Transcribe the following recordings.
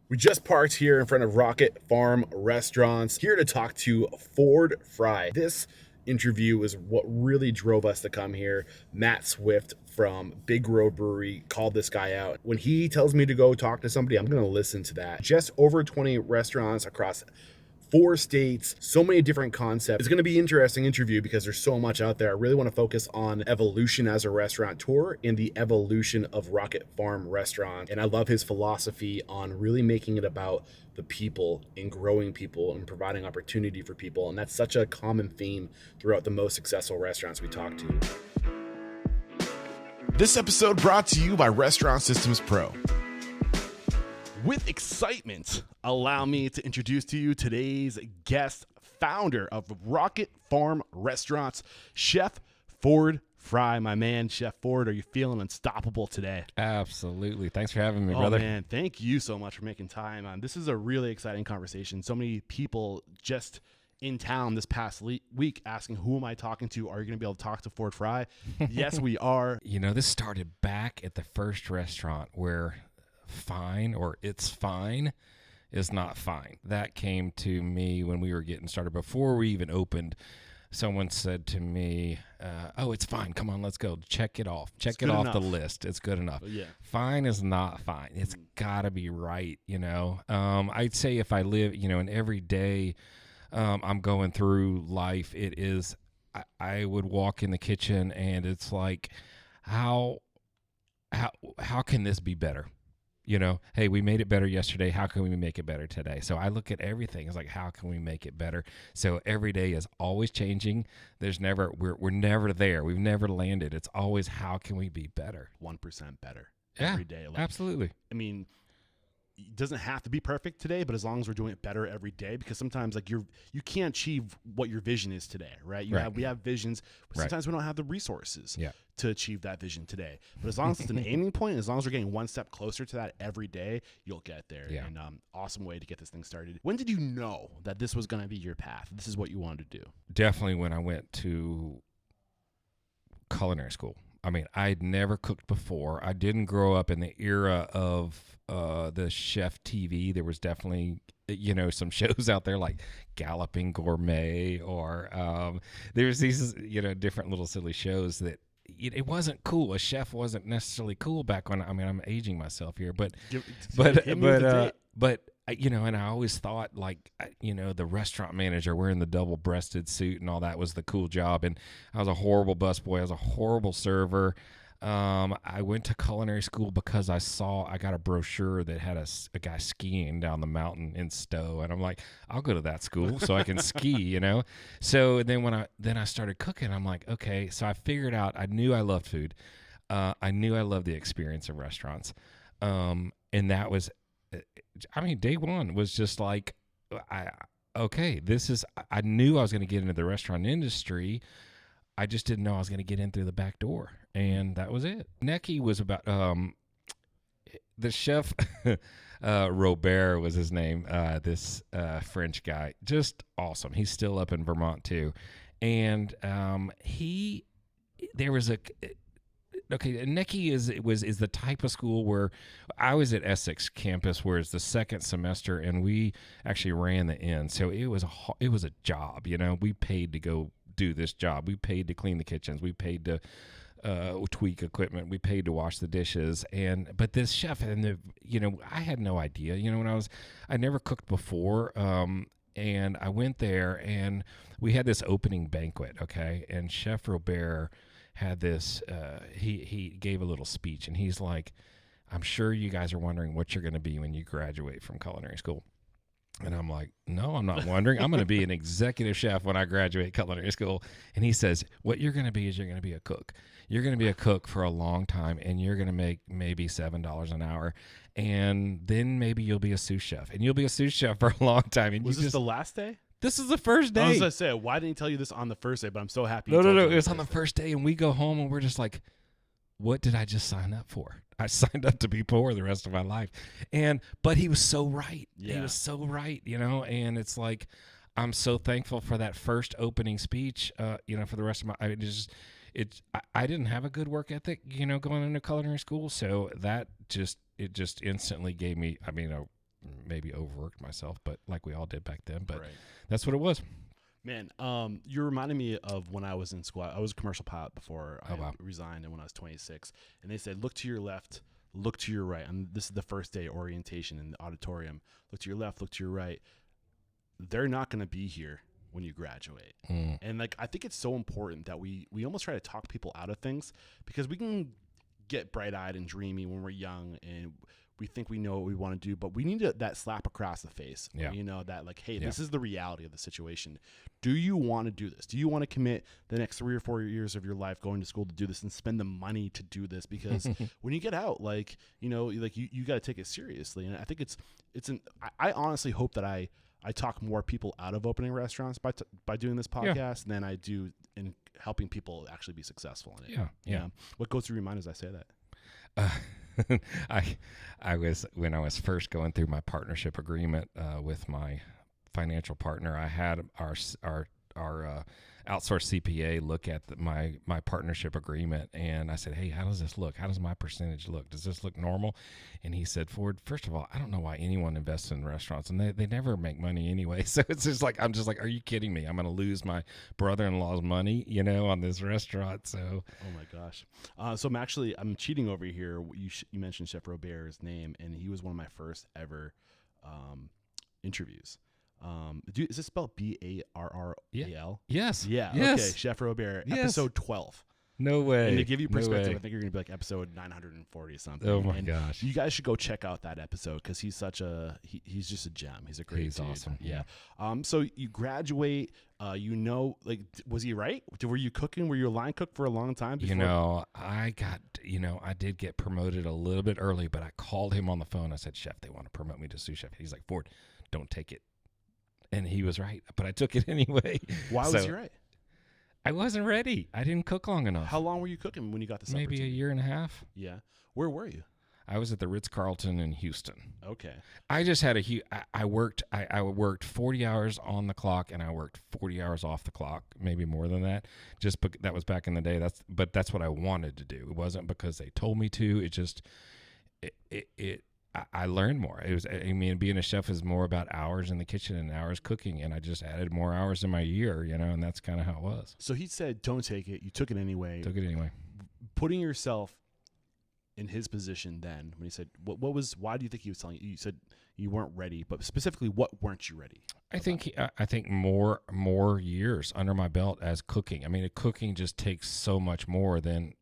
We just parked here in front of Rocket Farm Restaurants, here to talk to Ford Fry. This interview is what really drove us to come here. Matt Swift from Big Road Brewery called this guy out. When he tells me to go talk to somebody, I'm going to listen to that. Just over 20 restaurants across 4 states, so many different concepts. It's going to be an interesting interview because there's so much out there. I really want to focus on evolution as a restaurateur and the evolution of Rocket Farm Restaurant. And I love his philosophy on really making it about the people and growing people and providing opportunity for people. And that's such a common theme throughout the most successful restaurants we talk to. This episode brought to you by Restaurant Systems Pro. With excitement, allow me to introduce to you today's guest, founder of Rocket Farm Restaurants, Chef Ford Fry. My man, Chef Ford, are you feeling unstoppable today? Absolutely. Thanks for having me, brother. Oh, man, thank you so much for making time. This is a really exciting conversation. So many people just in town this past week asking, who am I talking to? Are you going to be able to talk to Ford Fry? Yes, we are. You know, this started back at the first restaurant where fine or it's fine is not fine. That came to me when we were getting started. Before we even opened, someone said to me, oh, it's fine. Come on, let's go. Check it off. Check it off the list. It's good enough. Yeah. Fine is not fine. It's got to be right, you know. I'd say if I live, you know, and every day I'm going through life, it is, I would walk in the kitchen and it's like, how can this be better? You know, hey, we made it better yesterday. How can we make it better today? So I look at everything. It's like, how can we make it better? So every day is always changing. There's never, we're never there. We've never landed. It's always, how can we be better? 1% better every day. Like, absolutely. I mean, it doesn't have to be perfect today, but as long as we're doing it better every day, because sometimes like you can't achieve what your vision is today, right? We have visions, but sometimes we don't have the resources to achieve that vision today. But as long as it's an aiming point, as long as we're getting one step closer to that every day, you'll get there. Yeah. And awesome way to get this thing started. When did you know that this was going to be your path? This is what you wanted to do? Definitely when I went to culinary school. I mean, I'd never cooked before. I didn't grow up in the era of the chef TV. There was definitely, you know, some shows out there like Galloping Gourmet or there's these, you know, different little silly shows that it wasn't cool. A chef wasn't necessarily cool back when, I mean, I'm aging myself here, but you know, and I always thought like, you know, the restaurant manager wearing the double-breasted suit and all that was the cool job. And I was a horrible busboy. I was a horrible server. I went to culinary school because I got a brochure that had a guy skiing down the mountain in Stowe. And I'm like, I'll go to that school so I can ski, you know? So then I started cooking, I'm like, okay, so I figured out, I knew I loved food. I knew I loved the experience of restaurants. And that was, I mean, day one was just like, I knew I was going to get into the restaurant industry. I just didn't know I was going to get in through the back door. And that was it. Necky was about, the chef, Robert was his name, this French guy, just awesome. He's still up in Vermont too. And Necky is the type of school where I was at Essex campus, where it's the second semester, and we actually ran the inn. So it was a job, you know. We paid to go do this job. We paid to clean the kitchens. We paid to tweak equipment. We paid to wash the dishes. But this chef, I had no idea. You know, I never cooked before. And I went there, and we had this opening banquet. Okay, and Chef Robert had this, he gave a little speech, and he's like, I'm sure you guys are wondering what you're going to be when you graduate from culinary school. And I'm like, no, I'm not wondering. I'm going to be an executive chef when I graduate culinary school. And he says, what you're going to be is you're going to be a cook. You're going to be a cook for a long time, and you're going to make maybe $7 an hour. And then maybe you'll be a sous chef, and you'll be a sous chef for a long time. And was this the last day? This is the first day. I was going to say, why didn't he tell you this on the first day? But I'm so happy. No. It was on the first day, and we go home, and we're just like, what did I just sign up for? I signed up to be poor the rest of my life. But he was so right. Yeah. He was so right, you know, and it's like, I'm so thankful for that first opening speech, for the rest of my, I didn't have a good work ethic, you know, going into culinary school. So that just instantly gave me, maybe overworked myself, but like we all did back then. But Right. that's what it was. Man, you're reminding me of when I was in school. I was a commercial pilot before I resigned, and when I was 26, and they said, look to your left, look to your right. And this is the first day orientation in the auditorium. Look to your left, look to your right. They're not going to be here when you graduate. And like, I think it's so important that we almost try to talk people out of things, because we can get bright-eyed and dreamy when we're young and we think we know what we want to do, but we need that slap across the face. Yeah. You know, that like, hey, this is the reality of the situation. Do you want to do this? Do you want to commit the next 3 or 4 years of your life going to school to do this and spend the money to do this? Because when you get out, like, you know, like you got to take it seriously. And I think I honestly hope that I talk more people out of opening restaurants by doing this podcast than I do in helping people actually be successful in it. Yeah. What goes through your mind as I say that? I was, when I was first going through my partnership agreement with my financial partner, I had our outsourced CPA look at my partnership agreement, and I said, hey, how does this look? How does my percentage look? Does this look normal? And he said, Ford, first of all, I don't know why anyone invests in restaurants, and they never make money anyway. So it's just like, I'm just like, are you kidding me? I'm going to lose my brother-in-law's money, you know, on this restaurant. So, oh my gosh. So I'm cheating over here. You mentioned Chef Robert's name, and he was one of my first ever interviews. Is this spelled Barral? Yes. Yeah. Yes. Okay. Chef Robert, Yes. episode 12. No way. And to give you perspective, No I think you're going to be like episode 940 something. Oh my gosh. You guys should go check out that episode, because he's he's just a gem. He's a great He's dude. awesome. Yeah. So you graduate, like, was he right? Were you cooking? Were you a line cook for a long time before? You know, I did get promoted a little bit early, but I called him on the phone. I said, Chef, they want to promote me to sous chef. He's like, Ford, don't take it. And he was right, but I took it anyway. Why was he right? I wasn't ready. I didn't cook long enough. How long were you cooking when you got this Maybe a year and a half. Yeah. Where were you? I was at the Ritz-Carlton in Houston. Okay. I just had I worked 40 hours on the clock, and I worked 40 hours off the clock, maybe more than that. Just that was back in the day. That's what I wanted to do. It wasn't because they told me to. It just I learned more. Being a chef is more about hours in the kitchen and hours cooking, and I just added more hours in my year, you know, and that's kind of how it was. So he said, don't take it. You took it anyway. Putting yourself in his position then, when he said, why do you think he was telling you? You said you weren't ready, but specifically, what weren't you ready? I think more years under my belt as cooking. I mean, cooking just takes so much more than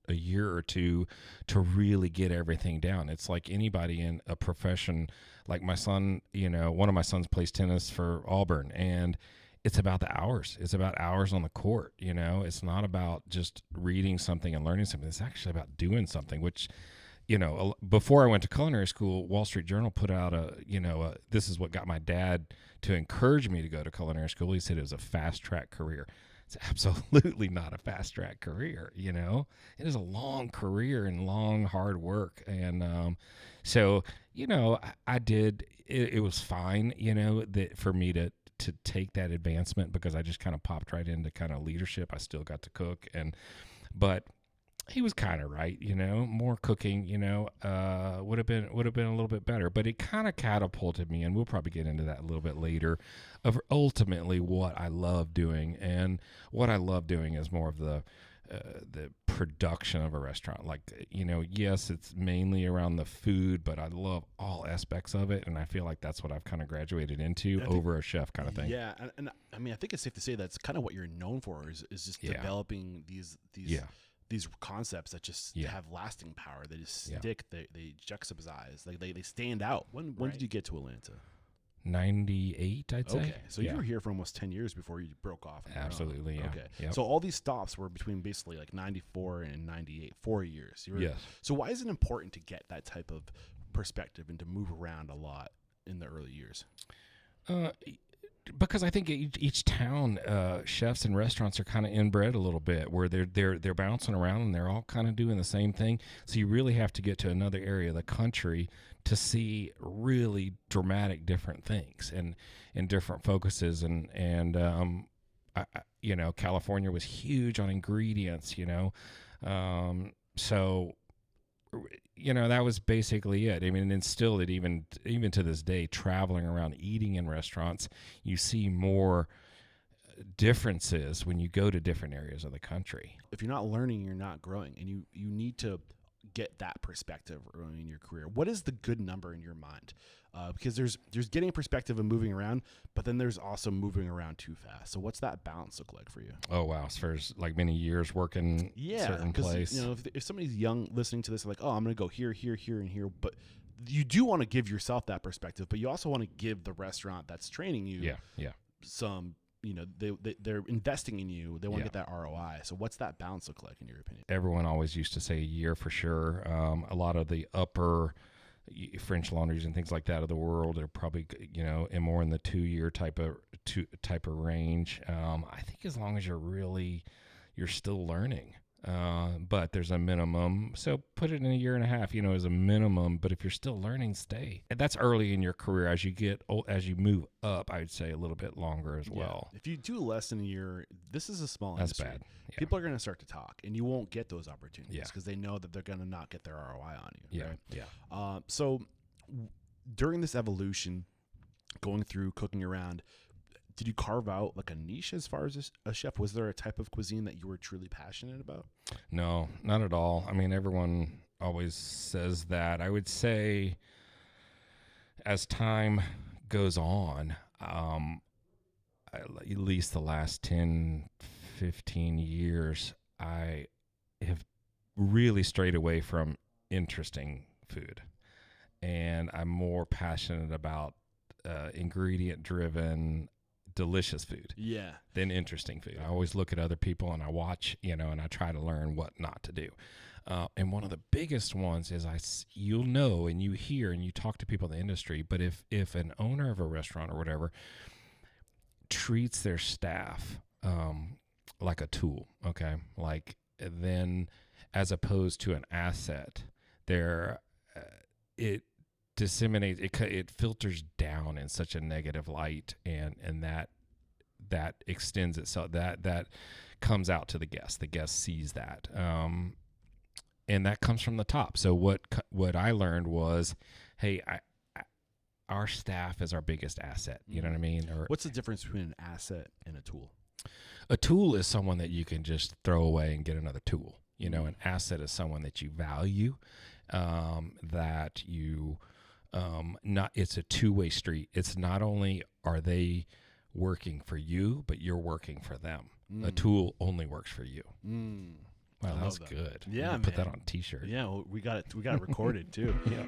a year or two to really get everything down. It's like anybody in a profession, like my son, you know, one of my sons plays tennis for Auburn, and it's about the hours. It's about hours on the court. You know, it's not about just reading something and learning something. It's actually about doing something, which, you know, before I went to culinary school, Wall Street Journal put out this is what got my dad to encourage me to go to culinary school. He said it was a fast track career. It's absolutely not a fast track career, you know. It is a long career and long, hard work. And so, you know, I did, it was fine, you know, that for me to take that advancement, because I just kind of popped right into kind of leadership. I still got to cook, but he was kind of right, you know, more cooking, you know, would have been a little bit better, but it kind of catapulted me, and we'll probably get into that a little bit later, of ultimately what I love doing. And what I love doing is more of the production of a restaurant. Like, you know, yes, it's mainly around the food, but I love all aspects of it, and I feel like that's what I've kind of graduated into over a chef kind of thing. Yeah, and I mean, I think it's safe to say that's kind of what you're known for is just developing these concepts that just have lasting power. They just stick. They juxtapose. Like they stand out. When did you get to Atlanta? 98, I'd say. Okay, so you were here for almost 10 years before you broke off. Absolutely, yeah. Okay, yep. So all these stops were between basically like 94 and 98, 4 years. Yes. So why is it important to get that type of perspective and to move around a lot in the early years? Because I think each town, chefs and restaurants are kind of inbred a little bit, where they're bouncing around and they're all kind of doing the same thing. So you really have to get to another area of the country to see really dramatic different things and different focuses. And you know, California was huge on ingredients, you know. So that was basically it. I mean, and still, it even to this day, traveling around eating in restaurants, you see more differences when you go to different areas of the country. If you're not learning, you're not growing, and you need to get that perspective early in your career. What is the good number in your mind? Because there's getting perspective and moving around, but then there's also moving around too fast. So what's that balance look like for you? Oh wow, as far as like many years working certain place. If somebody's young listening to this, like, oh, I'm going to go here, here, here, and here, but you do want to give yourself that perspective, but you also want to give the restaurant that's training you some. They're investing in you. They want to get that ROI. So what's that balance look like in your opinion? Everyone always used to say a year for sure. A lot of the upper French laundries and things like that of the world are probably, in more in the 2-year type of range. I think as long as you're still learning. But there's a minimum. So put it in a year and a half, as a minimum. But if you're still learning, stay. And that's early in your career. As you get old, as you move up, I would say a little bit longer as well. If you do less than a year, this is a small That's industry. bad. Yeah. People are going to start to talk, and you won't get those opportunities because they know that they're going to not get their ROI on you. Yeah. Right? Yeah. So during this evolution, going through cooking around, did you carve out like a niche as far as a chef? Was there a type of cuisine that you were truly passionate about? No, not at all. I mean, everyone always says that. I would say as time goes on, at least the last 10, 15 years, I have really strayed away from interesting food. And I'm more passionate about ingredient-driven, delicious food than interesting food. I always look at other people and I watch, and I try to learn what not to do. And one of the biggest ones is you'll know and you hear and you talk to people in the industry, but if an owner of a restaurant or whatever treats their staff like a tool, okay, like then as opposed to an asset, it disseminates, it filters down in such a negative light, and that extends itself, that comes out to the guest. The guest sees that, and that comes from the top. So what I learned was, hey, our staff is our biggest asset. You know what I mean? Or what's the difference between an asset and a tool? A tool is someone that you can just throw away and get another tool. An asset is someone that you value, that you it's a two-way street. It's not only are they working for you, but you're working for them. A tool only works for you. Wow, that was good. Yeah, put that on a t-shirt. Yeah, well, we got it recorded too. Yeah.